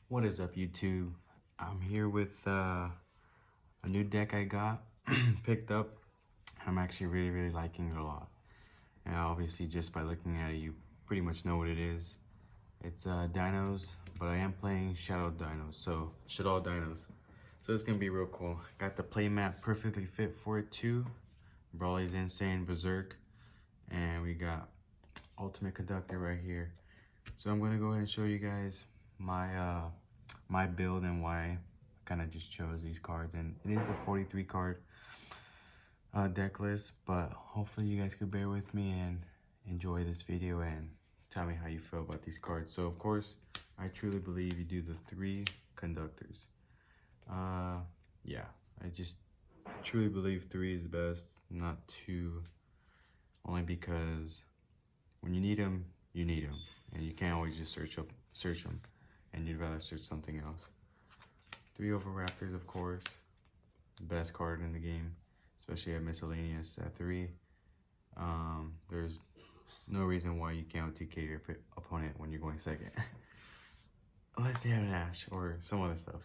What is up, YouTube? I'm here with a new deck I got picked up. I'm actually really liking it a lot. And obviously, just by looking at it, you pretty much know what it is. It's dinos, but I am playing Shaddoll Dinos. So it's gonna be real cool. Got the playmat perfectly fit for it too. Brawly's Insane, Berserk, and we got Ultimate Conductor right here. So I'm gonna go ahead and show you guys my build and why I kind of just chose these cards. And it is a 43 card deck list, but hopefully you guys could bear with me and enjoy this video and tell me how you feel about these cards. So of course, I truly believe you do the 3 conductors. Yeah, I just truly believe 3 is best, not 2, only because when you need them, and you can't always just search them, and you'd rather search something else. 3 Overraptors, of course, best card in the game, especially at miscellaneous at 3. There's no reason why you can't TK your opponent when you're going second, unless they have an Ash or some other stuff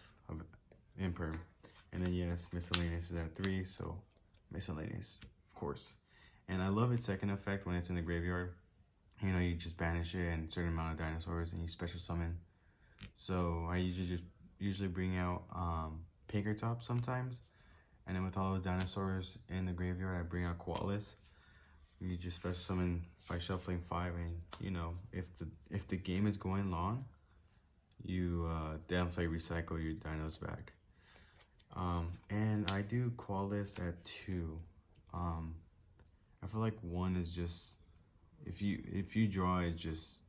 in perm. And then yes, miscellaneous is at 3, so miscellaneous, of course. And I love its second effect when it's in the graveyard. You know, you just banish it and a certain amount of dinosaurs and you special summon. So I usually bring out Pinkertop sometimes. And then with all those dinosaurs in the graveyard, I bring out Koalas. You just special summon by shuffling 5, and you know, if the game is going long, you definitely recycle your dinos back. And I do Koalas at 2. I feel like 1 is just, if you draw, it just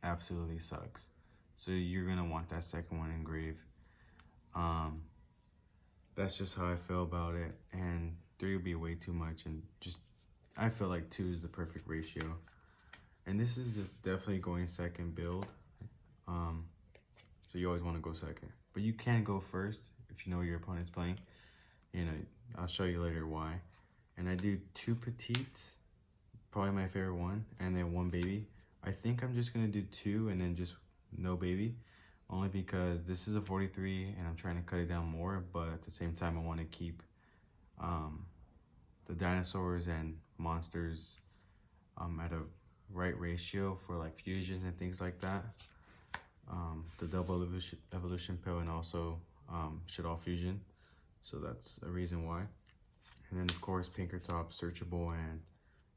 absolutely sucks. So you're gonna want that second one engraved. That's just how I feel about it. And 3 would be way too much, and just I feel like 2 is the perfect ratio. And this is definitely going second build. So you always want to go second, but you can go first if you know your opponent's playing. You know, I'll show you later why. And I do 2 petites, probably my favorite one, and then 1 baby. I think I'm just gonna do 2 and then just no baby, only because this is a 43 and I'm trying to cut it down more, but at the same time I want to keep the dinosaurs and monsters at a right ratio for like fusions and things like that. The double evolution pill and also Shaddoll fusion, so that's a reason why. And then of course Pinkertop, searchable, and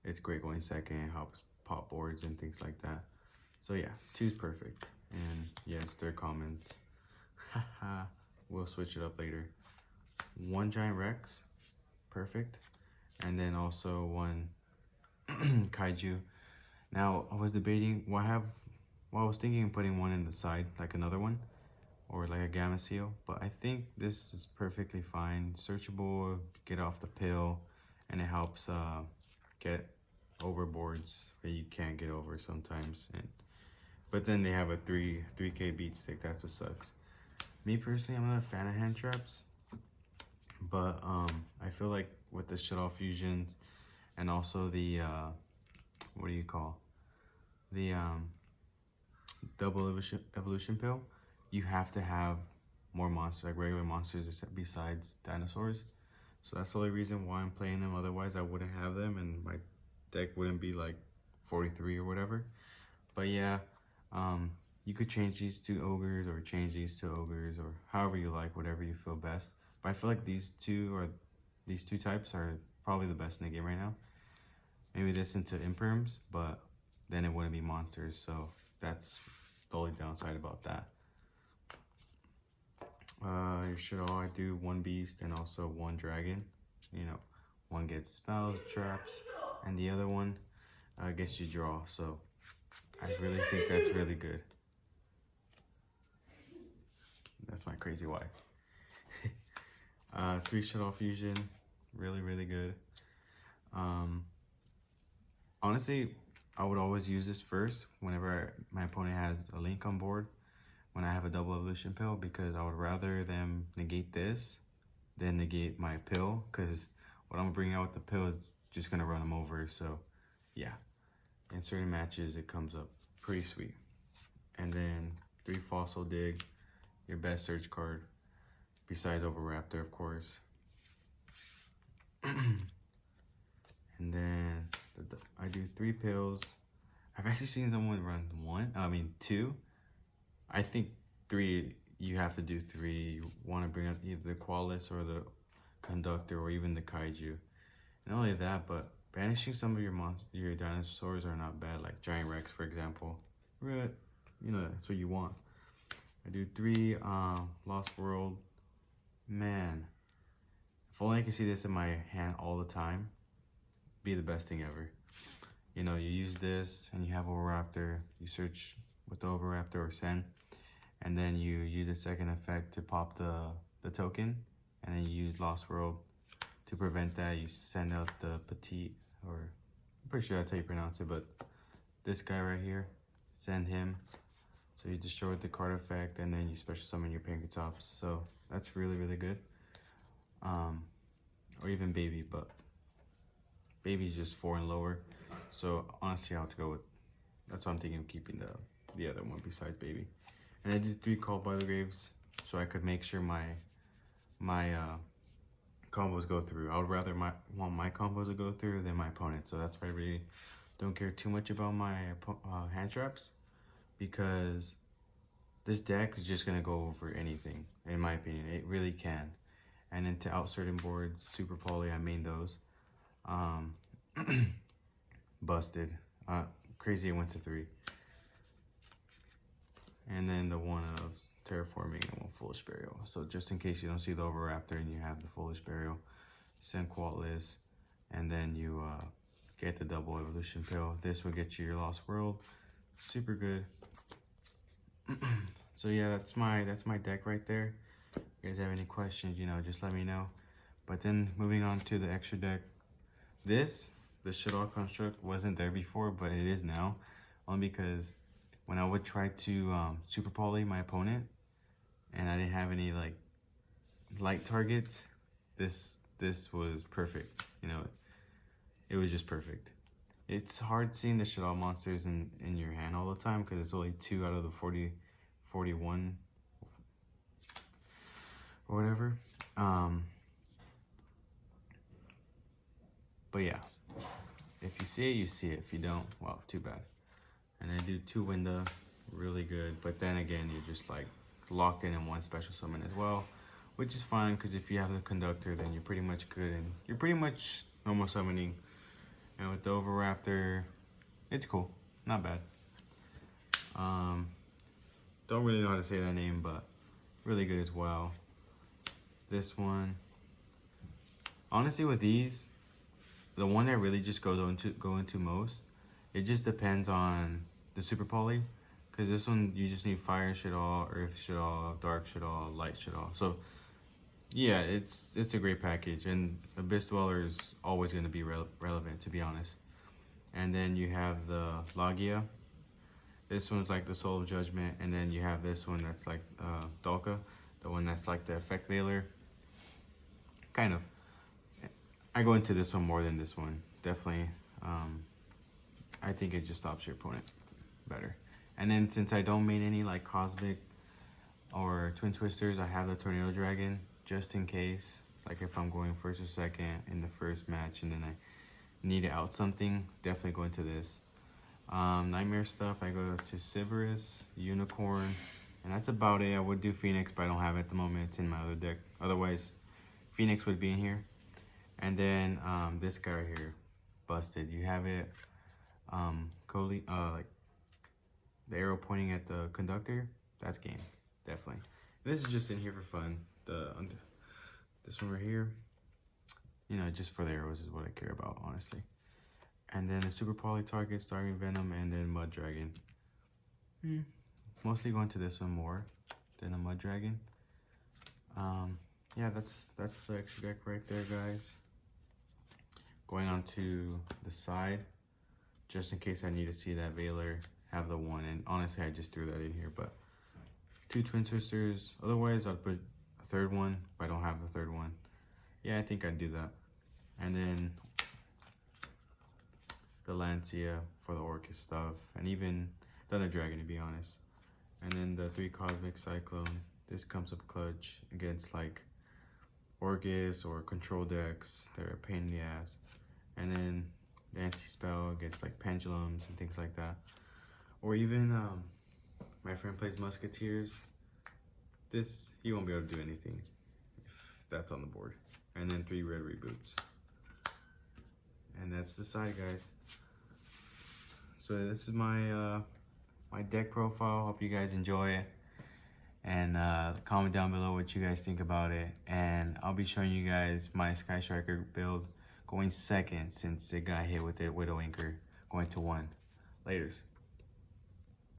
it's great going second. It helps pop boards and things like that. So yeah, 2 is perfect. And yes, third commons. Haha, we'll switch it up later. 1 giant Rex, perfect. And then also 1 kaiju. Now I was debating, I was thinking of putting 1 in the side, like another one, or like a gamma seal, but I think this is perfectly fine. Searchable, get off the pill, and it helps get overboards that you can't get over sometimes. But then they have a 3K beat stick. That's what sucks. Me personally, I'm not a fan of hand traps, but I feel like with the Shaddoll fusions and also the what do you call the double evolution pill, you have to have more monsters, like regular monsters besides dinosaurs. So that's the only reason why I'm playing them. Otherwise I wouldn't have them and my deck wouldn't be like 43 or whatever. But yeah, you could change these to ogres or change these to ogres, or however you like, whatever you feel best. But I feel like these two types are probably the best in the game right now. Maybe this into imperms, but then it wouldn't be monsters, so that's the only downside about that. You should all I do 1 beast and also 1 dragon. You know, 1 gets spells, traps, and the other one gets you draw. So I really think that's really good. That's my crazy wife. 3 Shaddoll fusion, really good. Honestly, I would always use this first whenever my opponent has a link on board, when I have a double evolution pill, because I would rather them negate this than negate my pill, because what I'm bringing out with the pill is just gonna run them over. So yeah, in certain matches it comes up pretty sweet. And then 3 Fossil Dig, your best search card, besides Overraptor, of course. And then I do 3 pills. I've actually seen someone run 2. I think 3, you have to do 3. You want to bring up either the Qualis or the Conductor or even the Kaiju. Not only that, but banishing some of your dinosaurs are not bad, like Giant Rex, for example. You know, that's what you want. I do 3 Lost World. Man, if only I could see this in my hand all the time, be the best thing ever. You know, you use this and you have Overraptor, you search with the Overraptor or Send, and then you use a second effect to pop the token, and then you use Lost World to prevent that. You send out the Petite, or I'm pretty sure that's how you pronounce it, but this guy right here, send him. So you destroy the card effect, and then you special summon your Pinkertops. So that's really, really good. Or even Baby, but Baby's just 4 and lower. So honestly, I have to go with, that's why I'm thinking of keeping the other one besides Baby. And I did 3 Called by the Graves, so I could make sure my combos go through. I would rather want my combos to go through than my opponent. So that's why I really don't care too much about my hand traps, because this deck is just gonna go over anything, in my opinion. It really can. And then to out certain boards, Super Poly, I main those. Busted. Crazy, it went to 3. And then the one of Terraforming and one Foolish Burial. So just in case you don't see the Overraptor and you have the Foolish Burial, send Qualis, and then you get the double evolution pill. This will get you your Lost World. Super good. So yeah, that's my deck right there. If you guys have any questions, you know, just let me know. But then moving on to the extra deck. The Shaddoll construct wasn't there before, but it is now. Only because when I would try to Super Poly my opponent, and I didn't have any like light targets, this was perfect. You know, it was just perfect. It's hard seeing the Shaddoll monsters in your hand all the time, because it's only 2 out of the 41 or whatever. But yeah, if you see it, you see it. If you don't, well, too bad. And I do 2 Winda, really good. But then again, you're just like locked in one special summon as well, which is fine, because if you have the Conductor, then you're pretty much good, and you're pretty much normal summoning. And with the Overraptor, it's cool, not bad. Don't really know how to say that name, but really good as well. This one, honestly, with these, the one that really just go into most, it just depends on the Super Poly, because this one you just need Fire Shaddoll, Earth Shaddoll, Dark Shaddoll, Light Shaddoll. So yeah, it's a great package, and Abyss Dweller is always going to be relevant, to be honest. And then you have the Logia. This one's like the Soul of Judgment, and then you have this one that's like Dalka, the one that's like the Effect Veiler. Kind of. I go into this one more than this one, definitely. I think it just stops your opponent better. And then since I don't main any like Cosmic or Twin Twisters, I have the Tornado Dragon, just in case, like if I'm going first or second in the first match and then I need to out something, definitely go into this. Nightmare stuff, I go to Siberus, Unicorn, and that's about it. I would do Phoenix, but I don't have it at the moment. It's in my other deck. Otherwise, Phoenix would be in here. And then this guy right here, Busted. You have it, like the arrow pointing at the Conductor. That's game, definitely. This is just in here for fun. This one right here, you know, just for the arrows is what I care about, honestly. And then the Super Poly target, Starving Venom, and then Mud Dragon. Mostly going to this one more than a Mud Dragon. Yeah, that's the extra deck right there, guys. Going on to the side, just in case I need to see that Veiler, have the one, and honestly I just threw that in here, but 2 Twin Twisters. Otherwise I'd put a third one, if I don't have the third one. Yeah, I think I'd do that. And then the Lancia for the Orcus stuff, and even Thunder Dragon, to be honest. And then the 3 Cosmic Cyclone. this comes up clutch against like Orcus or control decks that are a pain in the ass. And then the anti-spell against like pendulums and things like that. Or even my friend plays Musketeers. This, he won't be able to do anything if that's on the board. And then 3 red reboots. And that's the side, guys. So this is my my deck profile. Hope you guys enjoy it. And comment down below what you guys think about it. And I'll be showing you guys my Sky Striker build going second since it got hit with the Widowmaker going to 1. Laters.